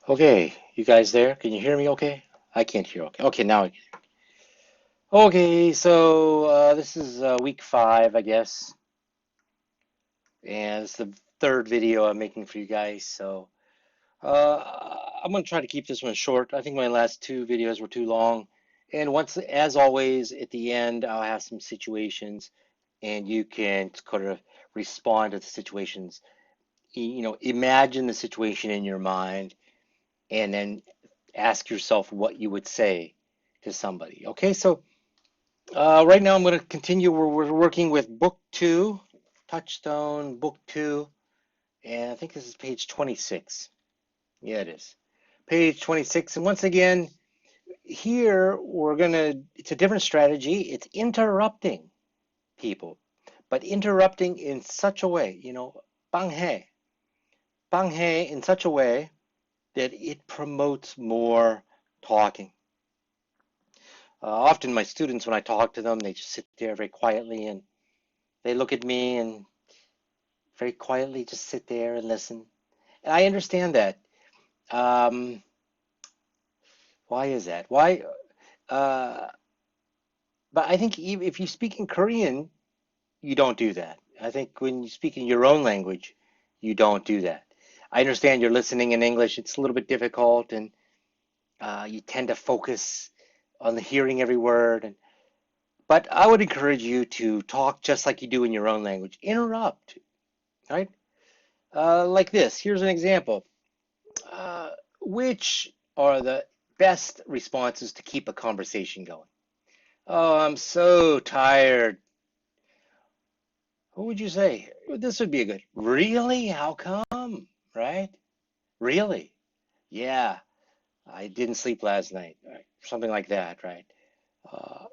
Okay, you guys there? Can you hear me okay? I can't hear okay. Okay, now I can. Okay, so this is week 5, I guess, and it's the third video I'm making for you guys. So I'm gonna try to keep this one short. I think my last two videos were too long. And once, as always, at the end, I'll have some situations, and you can kind of respond to the situations. Imagine the situation in your mind, and then ask yourself what you would say to somebody. Okay, so right now I'm going to continue. We're working with book 2, Touchstone, book 2, and I think this is page 26. Yeah, it is. Page 26. And once again, here it's a different strategy. It's interrupting people, but interrupting in such a way, bang he in such a way that it promotes more talking. Often my students, when I talk to them, they just sit there very quietly and they look at me and very quietly just sit there and listen. And I understand that. Um, why is that? Why? Uh, but I think if you speak in Korean, you don't do that. I think when you speak in your own language, you don't do that. I understand you're listening in English. It's a little bit difficult, and you tend to focus on the hearing every word. But I would encourage you to talk just like you do in your own language. Interrupt, right? Like this. Here's an example. Uh, which are the best responses to keep a conversation going? Oh, I'm so tired. What would you say? This would be a good. Really? How come? Right? Really? Yeah, I didn't sleep last night. Right? Something like that, right? Uh,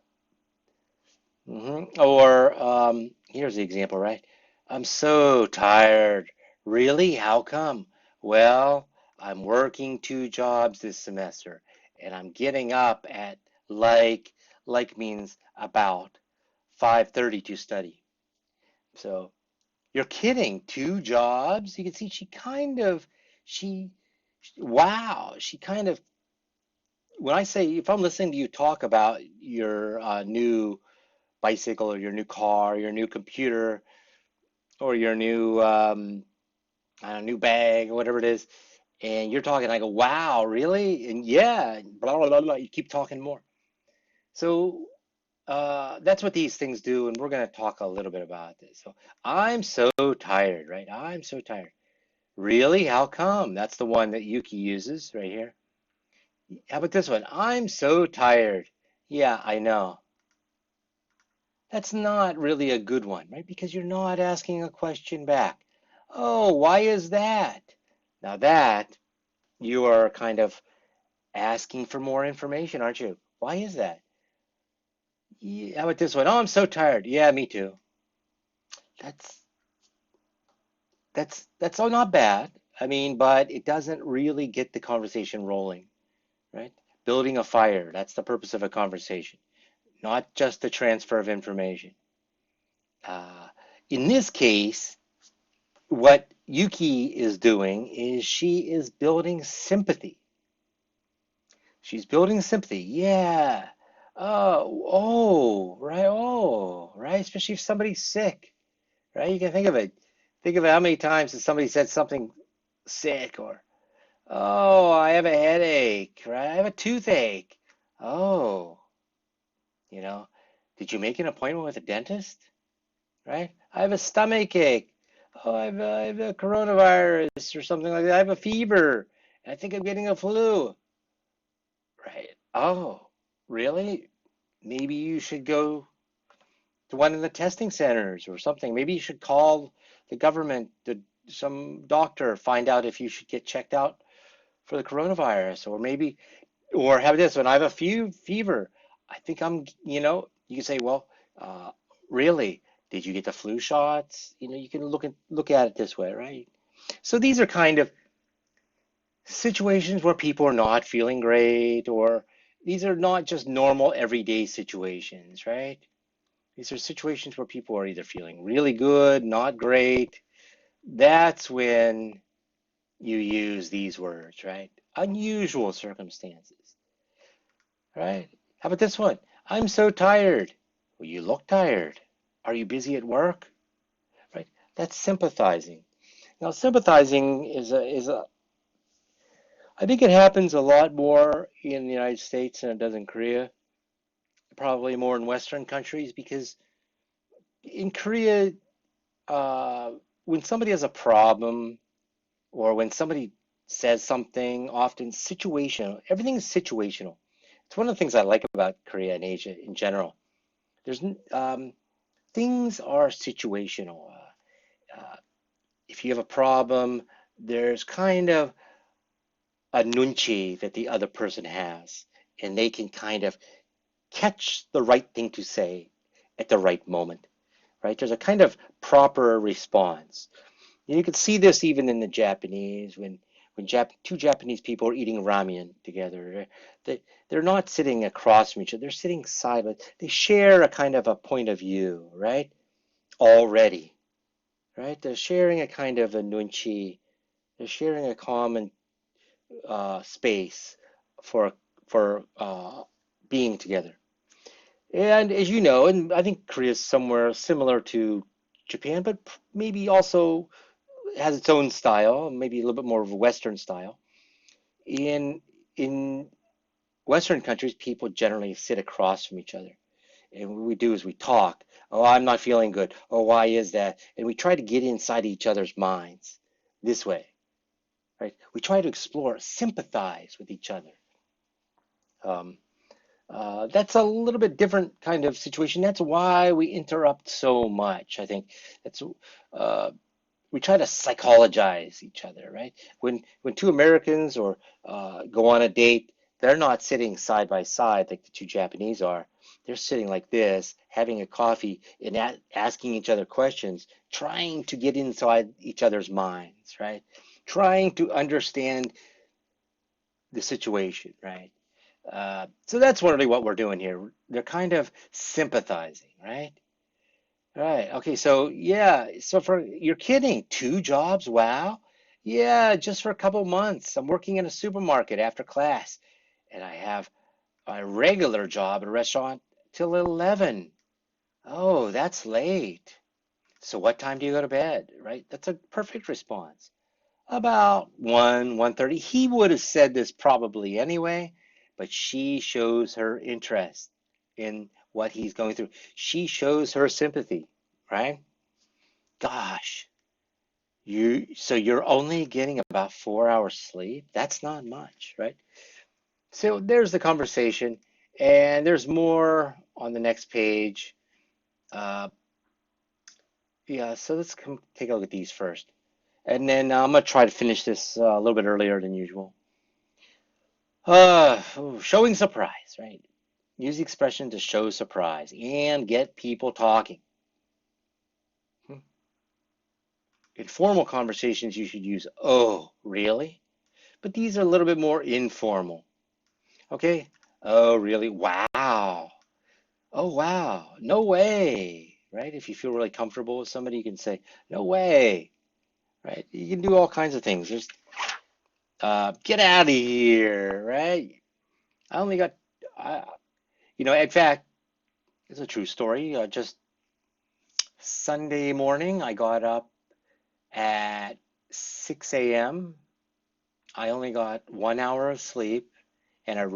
Or here's the example, right? I'm so tired. Really? How come? Well, I'm working 2 jobs this semester, and I'm getting up at like like means about 5:30 to study. So you're kidding. 2 jobs? You can see she wow, she kind of when I say if I'm listening to you talk about your new bicycle or your new car, your new computer, or your new I don't know, new bag or whatever it is, and you're talking, I go, wow, really? And yeah, blah blah blah blah. You keep talking more. So that's what these things do, and we're going to talk a little bit about this. So I'm so tired, right? I'm so tired. Really? How come? That's the one that Yuki uses right here. How about this one? I'm so tired. Yeah, I know. That's not really a good one, right? Because you're not asking a question back. Oh, why is that? Now that you are kind of asking for more information, aren't you? Why is that? Yeah, how about this one? Oh, I'm so tired. Yeah, me too. That's that's all not bad. I mean, but it doesn't really get the conversation rolling, right? Building a fire, that's the purpose of a conversation, not just the transfer of information. Uh, in this case, what Yuki is doing is she is building sympathy. She's building sympathy. Yeah. Right. Oh, right. Especially if somebody's sick, right? You can think of it. Think of how many times has somebody said something sick or, oh, I have a headache, right? I have a toothache. Oh, you know, did you make an appointment with a dentist? Right? I have a stomach ache. Oh, I have a coronavirus or something like that. I have a fever. I think I'm getting a flu. Right. Oh, really? Maybe you should go to one of the testing centers or something. Maybe you should call the government, some doctor, find out if you should get checked out for the coronavirus. Or maybe, or have this one. I have a fever. I think you can say, well, uh, really, did you get the flu shots? You can look at it this way, right? So these are kind of situations where people are not feeling great, or these are not just normal everyday situations, right? These are situations where people are either feeling really good, not great. That's when you use these words, right? Unusual circumstances, right? How about this one? I'm so tired. Well, you look tired. Are you busy at work? Right? That's sympathizing. Now, sympathizing is a I think it happens a lot more in the United States than it does in Korea, probably more in Western countries, because in Korea, uh, when somebody has a problem or when somebody says something, often situational, everything is situational. It's one of the things I like about Korea and Asia in general. There's things are situational. If you have a problem, there's kind of a nunchi that the other person has, and they can kind of catch the right thing to say at the right moment, right? There's a kind of proper response. You can see this even in the Japanese when two Japanese people are eating ramen together. They're not sitting across from each other. They're sitting side by. They share a kind of a point of view, right? Already, right? They're sharing a kind of a nunchi. They're sharing a common space for being together. And as you know, and I think Korea is somewhere similar to Japan, but maybe also has its own style, maybe a little bit more of a Western style. In Western countries, people generally sit across from each other. And what we do is we talk. Oh, I'm not feeling good. Oh, why is that? And we try to get inside each other's minds this way, right? We try to explore, sympathize with each other. Um, that's a little bit different kind of situation. That's why we interrupt so much. I think that's uh, we try to psychologize each other, right? When two Americans or go on a date, they're not sitting side by side like the two Japanese are. They're sitting like this, having a coffee and asking each other questions, trying to get inside each other's minds, right? Trying to understand the situation, right? So that's really what we're doing here. They're kind of sympathizing, right? Right. Okay. So yeah. So for you're kidding. Two jobs? Wow. Yeah, just for a couple months. I'm working in a supermarket after class, and I have a regular job at a restaurant till 11. Oh, that's late. So what time do you go to bed? Right? That's a perfect response. About 1:30. He would have said this probably anyway, but she shows her interest in what he's going through. She shows her sympathy, right? Gosh, you're only getting about 4 hours sleep? That's not much, right? So there's the conversation, and there's more on the next page. Uh, yeah, so let's take a look at these first. And then I'm gonna try to finish this a little bit earlier than usual. Showing surprise, right? Use the expression to show surprise and get people talking. Hmm. In formal conversations, you should use, oh, really? But these are a little bit more informal. Okay? Oh, really? Wow. Oh, wow. No way. Right? If you feel really comfortable with somebody, you can say, no way. Right? You can do all kinds of things. Just get out of here. Right? I only got, uh, in fact, it's a true story. Just Sunday morning, I got up at 6 a.m. I only got 1 hour of sleep, and I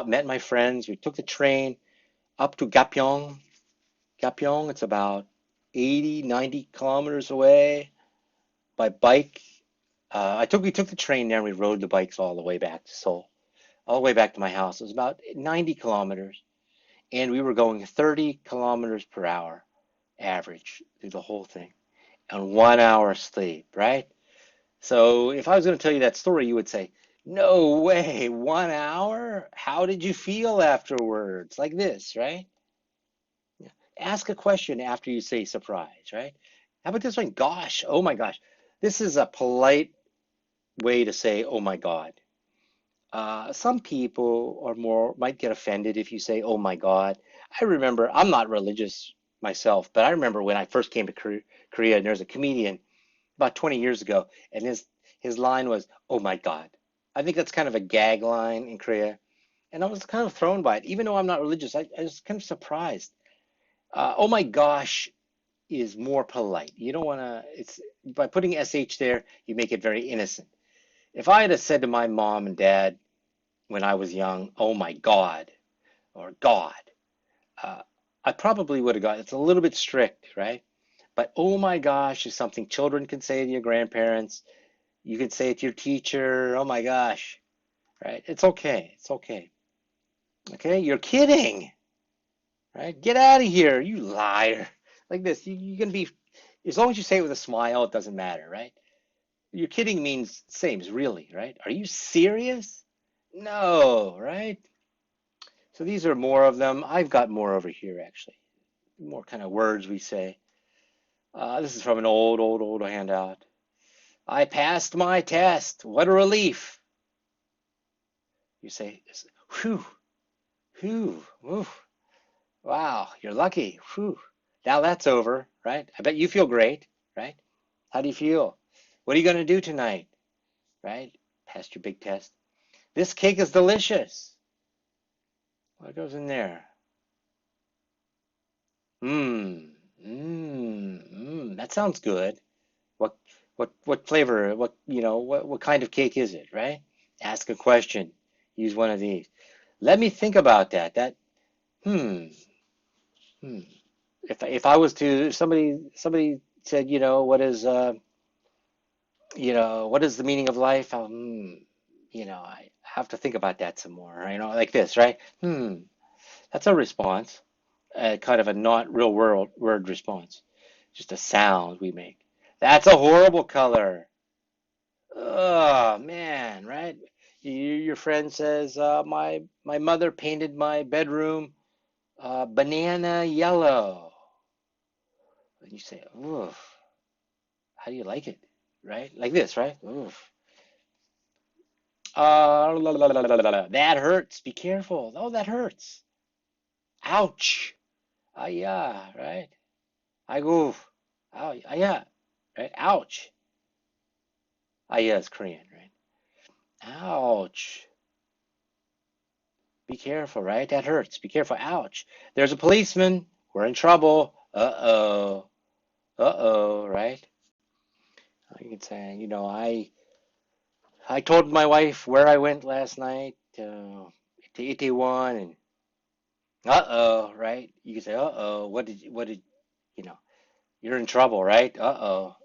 met my friends. We took the train up to Gapyeong. Gapyeong, it's about 80, 90 kilometers away by bike. We took the train there and we rode the bikes all the way back to Seoul, all the way back to my house. It was about 90 kilometers, and we were going 30 kilometers per hour average through the whole thing, and 1 hour sleep, right? So if I was going to tell you that story, you would say, no way, 1 hour? How did you feel afterwards? Like this, right? Yeah. Ask a question after you say surprise, right? How about this one? Gosh, oh my gosh. This is a polite way to say, oh my God. Some people might get offended if you say, oh my God. I remember, I'm not religious myself, but I remember when I first came to Korea and there's a comedian about 20 years ago, and his line was, "Oh my God." I think that's kind of a gag line in Korea, and I was kind of thrown by it, even though I'm not religious. I was kind of surprised. Oh my gosh is more polite. You don't want to. It's by putting sh there, you make it very innocent. If I had said to my mom and dad when I was young, "Oh my God," or "God," uh, I probably would have got. It's a little bit strict, right? But oh my gosh is something children can say to your grandparents. You could say it to your teacher. Oh my gosh, right? It's okay. It's okay. Okay, you're kidding, right? Get out of here, you liar. Like this, you can be, as long as you say it with a smile, it doesn't matter, right? You're kidding means same as really, right? Are you serious? No, right? So these are more of them. I've got more over here actually. More kind of words we say. This is from an old handout. I passed my test. What a relief. You say, whew, whew, whew. Wow, you're lucky. Whew. Now that's over, right? I bet you feel great, right? How do you feel? What are you going to do tonight, right? Passed your big test. This cake is delicious. What goes in there? Mmm, that sounds good. What, what flavor? What kind of cake is it, right? Ask a question. Use one of these. Let me think about that. Hmm, hmm. If I was to, if somebody said, what is the meaning of life? I have to think about that some more. Like this, right? That's a response, kind of a not real world word response, just a sound we make. That's a horrible color. Oh man, right? Your friend says, my mother painted my bedroom banana yellow. And you say, oof, how do you like it? Right? Like this, right? Oof. That hurts. Be careful. Oh, that hurts. Ouch. Ah, yeah, right? I go. Oh, yeah, right? Ouch. Ah, yeah, it's Korean, right? Ouch. Be careful, right? That hurts. Be careful. Ouch. There's a policeman. We're in trouble. Uh-oh. Uh-oh, right? You can say, I told my wife where I went last night to Itaewon, and uh-oh, right? You can say, uh-oh, you know, you're in trouble, right? Uh-oh.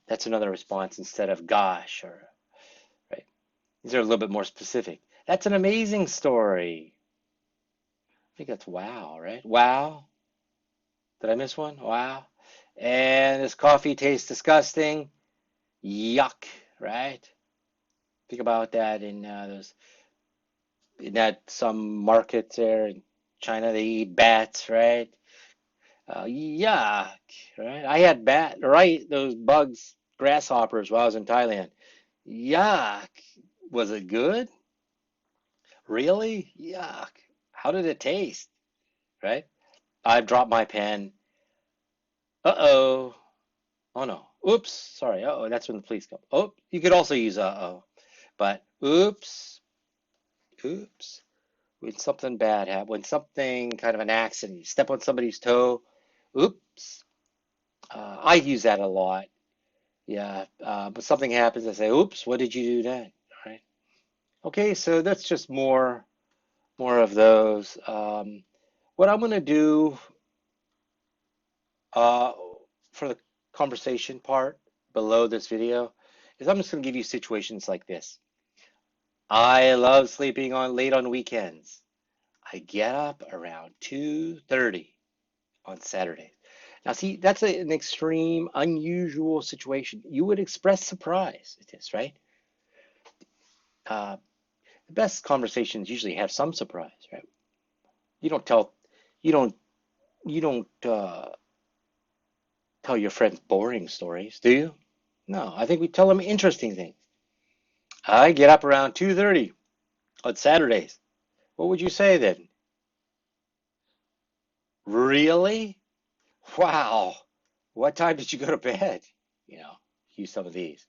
That's another response instead of gosh, or, right? These are a little bit more specific. That's an amazing story. I think that's wow, right? Wow. Did I miss one? Wow. And this coffee tastes disgusting. Yuck, right? Think about that in that some markets there in China, they eat bats, right? Yuck, right? I had right? Those bugs, grasshoppers while I was in Thailand. Yuck. Was it good? Really? Yuck. How did it taste? Right? I dropped my pen. Uh-oh. Oh no. Oops. Sorry. Uh-oh. That's when the police come. Oh, you could also use uh-oh. But oops. Oops. When something bad happens, when something kind of an accident, you step on somebody's toe. Oops. I use that a lot. Yeah. But something happens, I say, oops, what did you do then? Right. Okay, so that's just more of those. What I'm going to do uh, for the conversation part below this video is I'm just going to give you situations like this. I love sleeping on late on weekends. I get up around 2:30 on Saturdays. Now, see, that's an extreme, unusual situation. You would express surprise at this, right? Uh, the best conversations usually have some surprise, right? You don't tell, you don't, you don't tell your friends boring stories, do you? No, I think we tell them interesting things. I get up around 2:30 on Saturdays. What would you say then? Really? Wow. What time did you go to bed? You know. use some of these.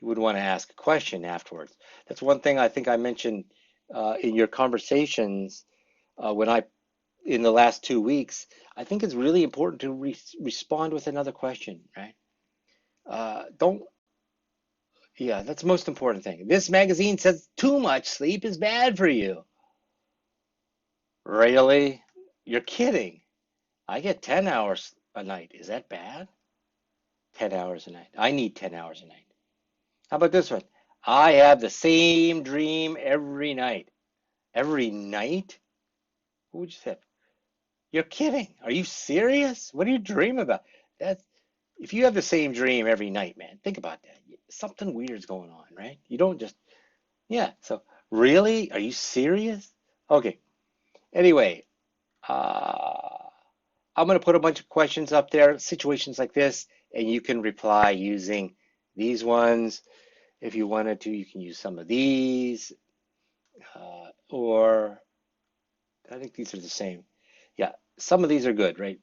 You would want to ask a question afterwards. That's one thing I think I mentioned in your conversations when I in the last 2 weeks. I think it's really important to respond with another question, right? Don't, yeah, that's the most important thing. This magazine says too much sleep is bad for you. Really? You're kidding. I get 10 hours a night. Is that bad? 10 hours a night. I need 10 hours a night. How about this one? I have the same dream every night. Every night? Who would you say? You're kidding. Are you serious? What do you dream about? That's if you have the same dream every night, man, think about that. Something weird's going on, right? You don't just, yeah. So, really? Are you serious? Okay. Anyway, uh, I'm going to put a bunch of questions up there, situations like this, and you can reply using these ones. If you wanted to, you can use some of these, or I think these are the same. Yeah, some of these are good, right?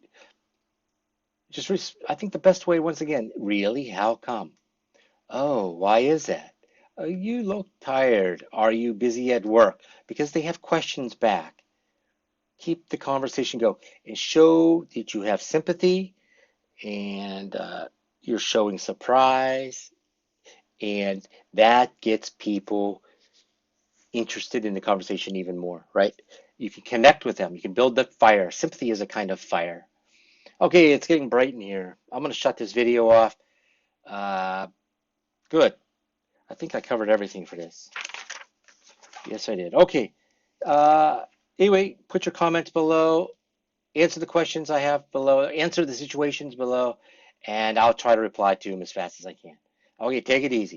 I think the best way, once again, really, how come? Oh, why is that? You look tired. Are you busy at work? Because they have questions back. Keep the conversation going and show that you have sympathy and you're showing surprise, and that gets people interested in the conversation even more, right? You can connect with them. You can build the fire. Sympathy is a kind of fire. Okay, it's getting bright in here. I'm going to shut this video off. Uh, Good. I think I covered everything for this. Yes, I did. Okay. Uh, anyway, put your comments below. Answer the questions I have below. Answer the situations below, and I'll try to reply to them as fast as I can. Okay, take it easy.